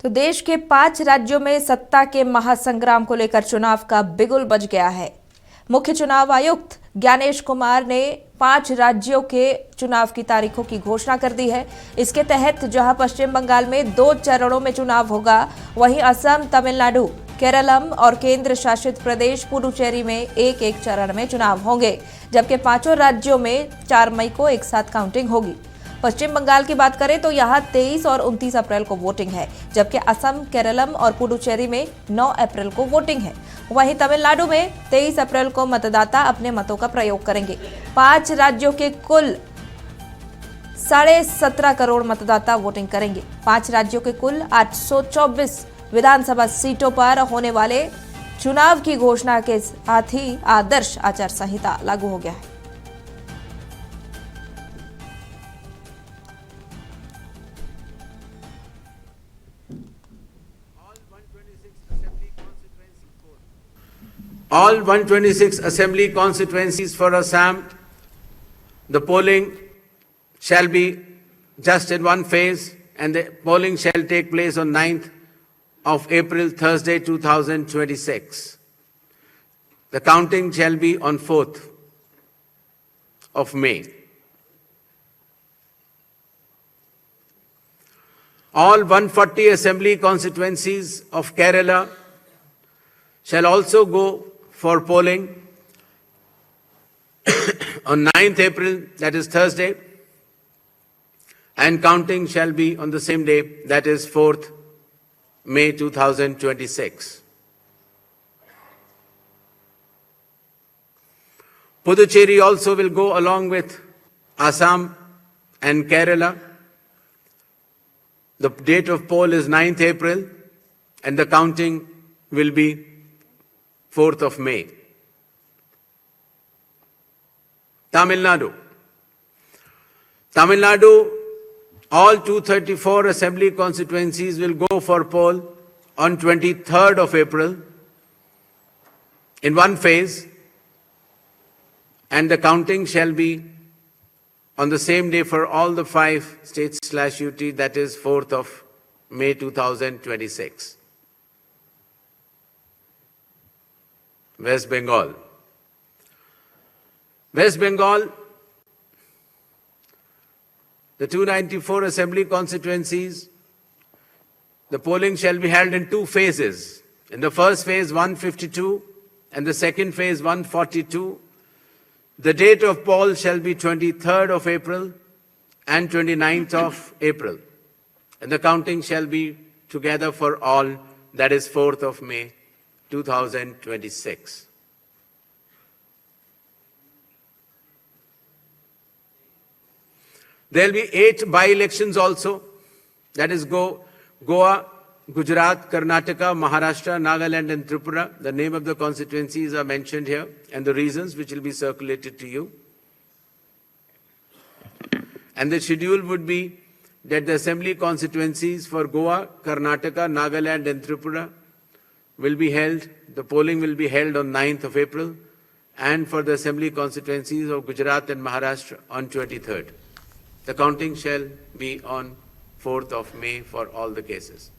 तो देश के 5 राज्यों में सत्ता के महासंग्राम को लेकर चुनाव का बिगुल बज गया है। मुख्य चुनाव आयुक्त ज्ञानेश कुमार ने 5 राज्यों के चुनाव की तारीखों की घोषणा कर दी है। इसके तहत जहां पश्चिम बंगाल में 2 चरणों में चुनाव होगा, वहीं असम, तमिलनाडु, केरलम और केंद्र शासित प्रदेश पुडुचेरी में एक चरण में चुनाव होंगे, जबकि 5 राज्यों में 4 मई को एक साथ काउंटिंग होगी। पश्चिम बंगाल की बात करें तो यहां 23 और 29 अप्रैल को वोटिंग है, जबकि असम, केरलम और पुडुचेरी में 9 अप्रैल को वोटिंग है। वहीं तमिलनाडु में 23 अप्रैल को मतदाता अपने मतों का प्रयोग करेंगे। 5 राज्यों के कुल 17.5 करोड़ मतदाता वोटिंग करेंगे। 5 राज्यों के कुल 824 विधानसभा सीटों पर होने वाले चुनाव की घोषणा के साथ ही आदर्श आचार संहिता लागू हो गया है। All 126 assembly constituencies for Assam, the polling shall be just in one phase, and the polling shall take place on 9th of April, Thursday, 2026. The counting shall be on 4th of May. All 140 assembly constituencies of Kerala shall also go for polling on 9th April, that is Thursday, and counting shall be on the same day, that is 4th May 2026. Puducherry also will go along with Assam and Kerala. The date of poll is 9th April, and the counting will be 4th of May. Tamil Nadu, all 234 assembly constituencies will go for poll on 23rd of April in one phase, and the counting shall be on the same day for all the 5 states/UT, that is 4th of May 2026. West Bengal, the 294 assembly constituencies, the polling shall be held in 2 phases. In the first phase, 152, and the second phase, 142. The date of poll shall be 23rd of April and 29th of April, and the counting shall be together for all, that is 4th of May 2026. There will be 8 by-elections also, that is Goa, Gujarat, Karnataka, Maharashtra, Nagaland and Tripura. The name of the constituencies are mentioned here and the reasons, which will be circulated to you. And the schedule would be that the assembly constituencies for Goa, Karnataka, Nagaland and Tripura will be held, the polling will be held on 9th of April, and for the assembly constituencies of Gujarat and Maharashtra on 23rd. The counting shall be on 4th of May for all the cases.